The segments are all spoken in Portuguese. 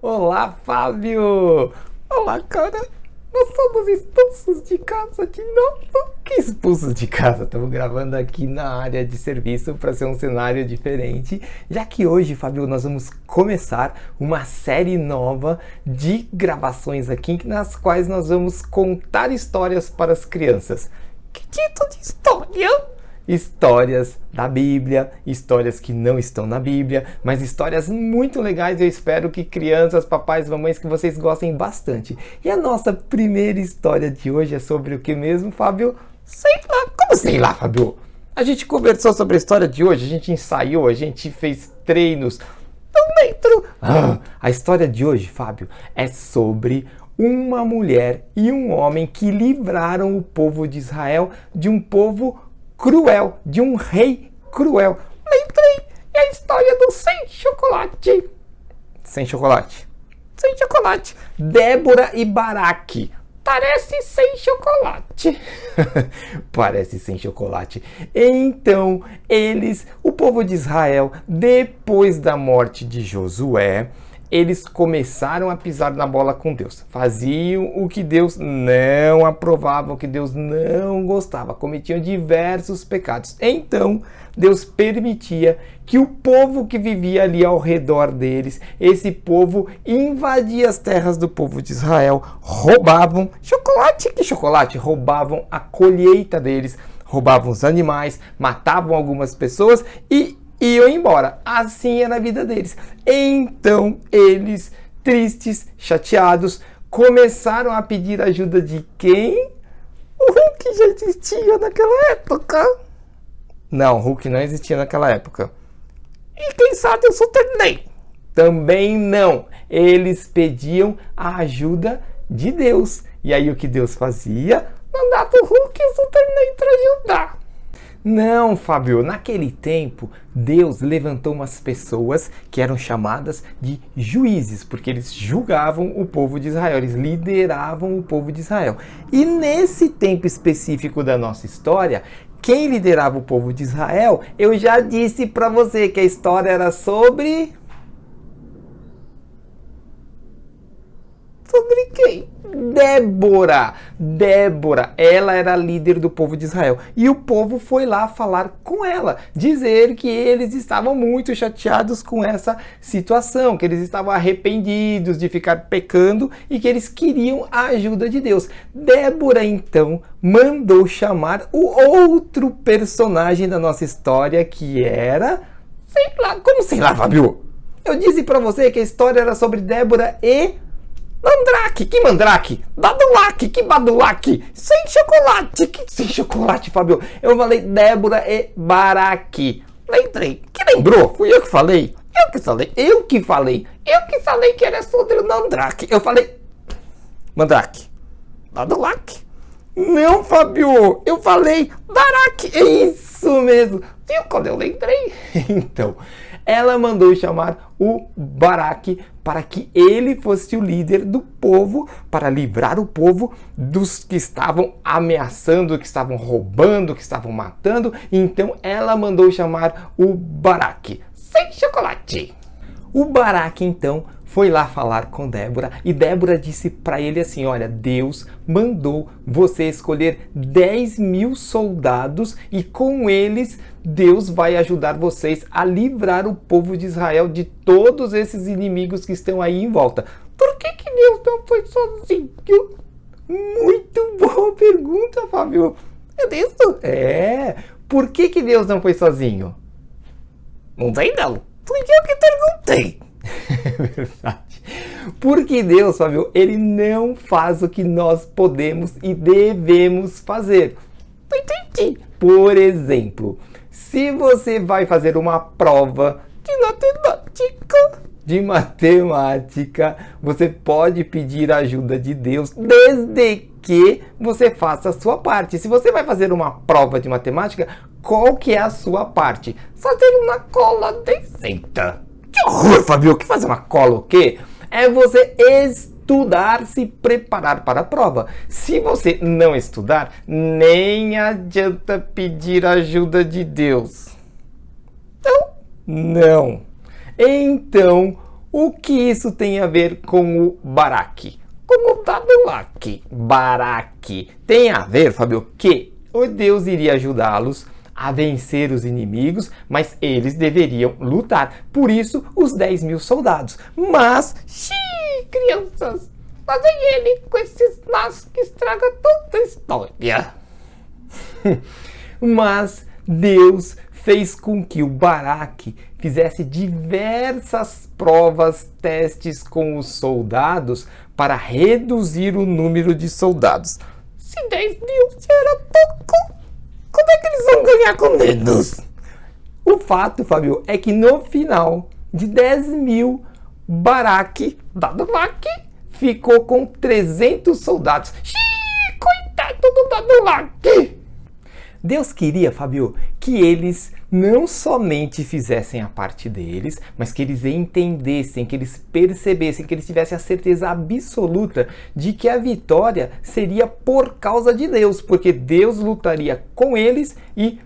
Olá, Fábio! Olá, cara! Nós somos expulsos de casa de novo! Que expulsos de casa? Estamos gravando aqui na área de serviço para ser um cenário diferente, já que hoje, Fábio, nós vamos começar uma série nova de gravações aqui, nas quais nós vamos contar histórias para as crianças. Que tipo de história? Histórias da Bíblia, histórias que não estão na Bíblia, mas histórias muito legais. Eu espero que crianças, papais, mamães, que vocês gostem bastante. E a nossa primeira história de hoje é sobre o que mesmo, Fábio? Sei lá. Como sei lá, Fábio? A gente conversou sobre a história de hoje, a gente ensaiou, a gente fez treinos. Não lembro. A história de hoje, Fábio, é sobre uma mulher e um homem que livraram o povo de Israel de um povo cruel, de um rei cruel. Lembrei, é a história do sem chocolate. Sem chocolate. Sem chocolate. Débora e Baraque. Parece sem chocolate. Parece sem chocolate. Então, o povo de Israel, depois da morte de Josué, eles começaram a pisar na bola com Deus. Faziam o que Deus não aprovava, o que Deus não gostava. Cometiam diversos pecados. Então, Deus permitia que o povo que vivia ali ao redor deles, esse povo invadia as terras do povo de Israel, roubavam chocolate. Que chocolate? Roubavam a colheita deles, roubavam os animais, matavam algumas pessoas e iam embora. Assim era a vida deles. Então eles, tristes, chateados, começaram a pedir ajuda de quem? O Hulk já existia naquela época. Não, o Hulk não existia naquela época. E quem sabe o Superman? Também não. Eles pediam a ajuda de Deus. E aí o que Deus fazia? Mandava o Hulk e o Superman para ajudar. Não, Fábio, naquele tempo, Deus levantou umas pessoas que eram chamadas de juízes, porque eles julgavam o povo de Israel, eles lideravam o povo de Israel. E nesse tempo específico da nossa história, quem liderava o povo de Israel, eu já disse para você que a história era sobre... Sobre quem? Débora, ela era a líder do povo de Israel. E o povo foi lá falar com ela, dizer que eles estavam muito chateados com essa situação, que eles estavam arrependidos de ficar pecando e que eles queriam a ajuda de Deus. Débora, então, mandou chamar o outro personagem da nossa história, que era... Sei lá, como sei lá, Fábio? Eu disse pra você que a história era sobre Débora e... Mandrake, que Mandrake? Badulaque, que Badulaque? Sem chocolate, que sem chocolate, Fábio? Eu falei Débora e Baraque. Lembrei, que lembrou? Fui eu que falei? Eu que falei que era sobre o Mandrake. Eu falei Mandrake, Badulaque. Não, Fábio, eu falei Baraque, é isso mesmo. Viu quando eu lembrei? Então, ela mandou chamar o Baraque para que ele fosse o líder do povo, para livrar o povo dos que estavam ameaçando, que estavam roubando, que estavam matando. Então ela mandou chamar o Baraque, sem chocolate. O Baraque, então, foi lá falar com Débora e Débora disse para ele assim: olha, Deus mandou você escolher 10.000 soldados e com eles Deus vai ajudar vocês a livrar o povo de Israel de todos esses inimigos que estão aí em volta. Por que Deus não foi sozinho? Muito boa pergunta, Fábio. É isso? Por que Deus não foi sozinho? Não sei não. Fui eu que perguntei. É verdade. Porque Deus, Fábio, ele não faz o que nós podemos e devemos fazer. Entendi. Por exemplo, se você vai fazer uma prova de matemática, você pode pedir a ajuda de Deus desde que você faça a sua parte. Se você vai fazer uma prova de matemática, qual que é a sua parte? Fazer uma cola decente. Que horror, Fabio! Que fazer uma cola o quê? É você estudar, se preparar para a prova. Se você não estudar, nem adianta pedir ajuda de Deus. Não. Então, O que isso tem a ver com o Baraque? Com o Dadulaque? Baraque. Tem a ver, Fábio, que o Deus iria ajudá-los a vencer os inimigos, mas eles deveriam lutar. Por isso, os 10.000 soldados. Mas, xiii, crianças, lá vem ele com esses nós que estraga toda a história. Mas Deus fez com que o Baraque fizesse diversas provas, testes com os soldados para reduzir o número de soldados. Se 10.000 era pouco, como é que eles vão ganhar com menos? O fato, Fábio, é que no final de 10.000, Baraque, Dadulaque, ficou com 300 soldados. Xiii, coitado do Dadulaque! Deus queria, Fábio, que eles não somente fizessem a parte deles, mas que eles entendessem, que eles percebessem, que eles tivessem a certeza absoluta de que a vitória seria por causa de Deus, porque Deus lutaria com eles e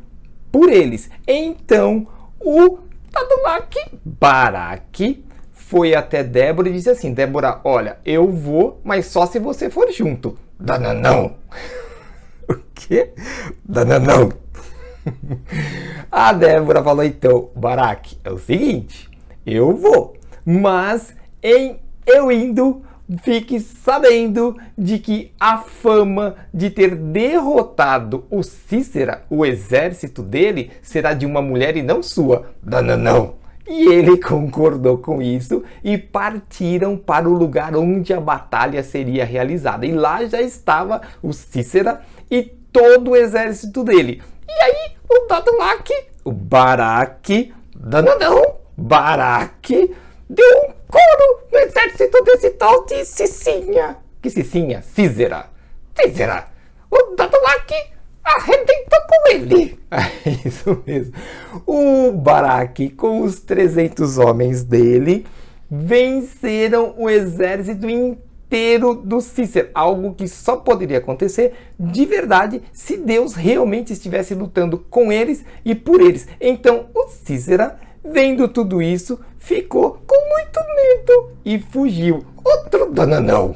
por eles. Então, o Dadulaque, Baraque, foi até Débora e disse assim: Débora, olha, eu vou, mas só se você for junto. Não. O quê? Não. A Débora falou: então, Baraque, é o seguinte, eu vou, mas eu indo, fique sabendo de que a fama de ter derrotado o Cícera, o exército dele, será de uma mulher e não sua. Não. E ele concordou com isso e partiram para o lugar onde a batalha seria realizada. E lá já estava o Cícera e todo o exército dele. E aí o Dadulaque, o Baraque, Baraque, deu um coro no exército desse tal de Cicinha. Que Cicinha? Cícera. O Dadulaque arrebentou com ele. É isso mesmo. O Baraque, com os 300 homens dele, venceram o exército inteiro do Cícera. Algo que só poderia acontecer de verdade se Deus realmente estivesse lutando com eles e por eles. Então o Cícera, vendo tudo isso, ficou com muito medo e fugiu. Outro dananão.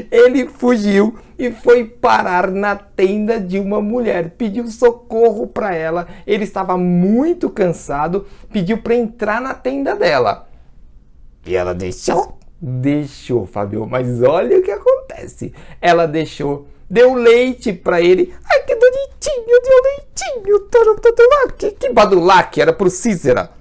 Ele fugiu e foi parar na tenda de uma mulher, pediu socorro para ela. Ele estava muito cansado, pediu para entrar na tenda dela. E ela deixou? Deixou, Fábio, mas olha o que acontece. Ela deixou, deu leite para ele. Ai, que bonitinho, deu leitinho. Dadulaque. Que Badulaque? Era pro Cícera.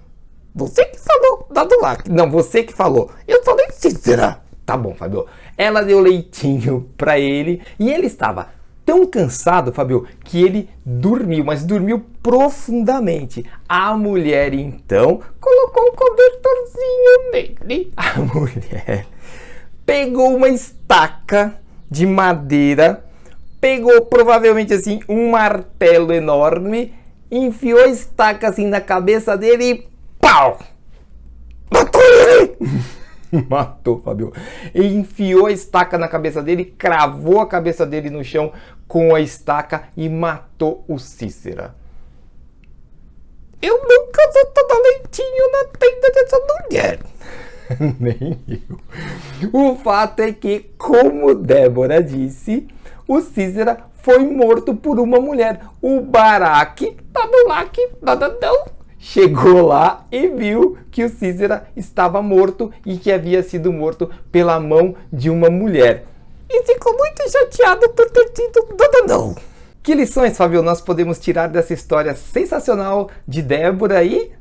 Você que falou, Dadulaque. Não, você que falou. Eu falei Cícera. Tá bom, Fábio. Ela deu leitinho para ele e ele estava tão cansado, Fábio, que ele dormiu, mas dormiu profundamente. A mulher, então, colocou um cobertorzinho nele. A mulher pegou uma estaca de madeira, pegou provavelmente assim um martelo enorme, enfiou a estaca assim na cabeça dele e pau! Matou ele! Matou, Fábio. E enfiou a estaca na cabeça dele, cravou a cabeça dele no chão com a estaca e matou o Cícera. Eu nunca vou tomar leitinho na tenda dessa mulher. Nem eu. O fato é que, como Débora disse, o Cícera foi morto por uma mulher. O Baraque, Dadulaque, Dadadão, chegou lá e viu que o Cícera estava morto e que havia sido morto pela mão de uma mulher. E ficou muito chateado por ter sido Dadadão. Que lições, Fábio, nós podemos tirar dessa história sensacional de Débora e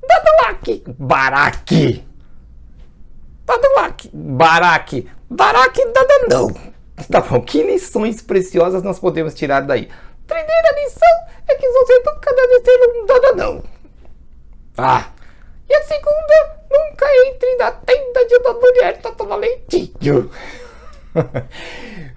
Dadulaque? Baraque! Dadulaque! Baraque! Baraque Dadadão! Tá bom, que lições preciosas nós podemos tirar daí? Primeira lição é que você nunca deve ser um Dadadão. E a segunda, nunca entre na tenda de uma mulher pra tomar leitinho.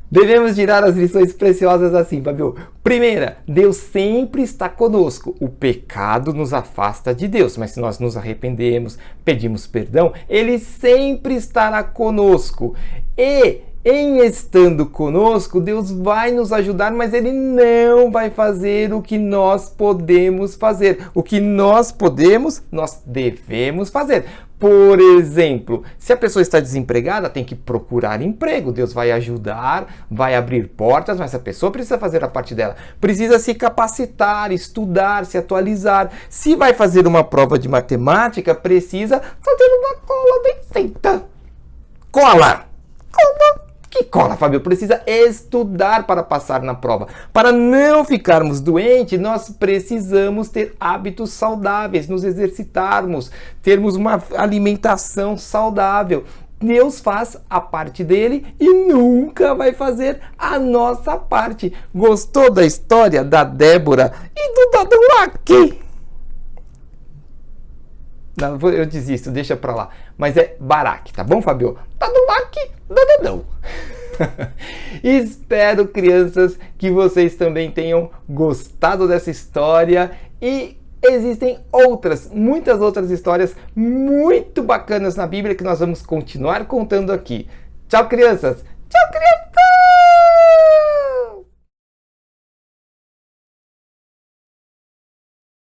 Devemos tirar as lições preciosas assim, Fábio. Primeira, Deus sempre está conosco. O pecado nos afasta de Deus, mas se nós nos arrependemos, pedimos perdão, Ele sempre estará conosco. E Em estando conosco, Deus vai nos ajudar, mas Ele não vai fazer o que nós podemos fazer. O que nós podemos, nós devemos fazer. Por exemplo, se a pessoa está desempregada, tem que procurar emprego. Deus vai ajudar, vai abrir portas, mas a pessoa precisa fazer a parte dela. Precisa se capacitar, estudar, se atualizar. Se vai fazer uma prova de matemática, precisa fazer uma cola bem feita. Cola! Cola! Que cola, Fábio? Precisa estudar para passar na prova. Para não ficarmos doentes, nós precisamos ter hábitos saudáveis, nos exercitarmos, termos uma alimentação saudável. Deus faz a parte dele e nunca vai fazer a nossa parte. Gostou da história da Débora e do Dadulac? Não, eu desisto, deixa pra lá. Mas é Baraque, tá bom, Fábio? Dadulac, dadadão. Espero, crianças, que vocês também tenham gostado dessa história. E existem muitas outras histórias muito bacanas na Bíblia que nós vamos continuar contando aqui. Tchau, crianças! Tchau, crianças!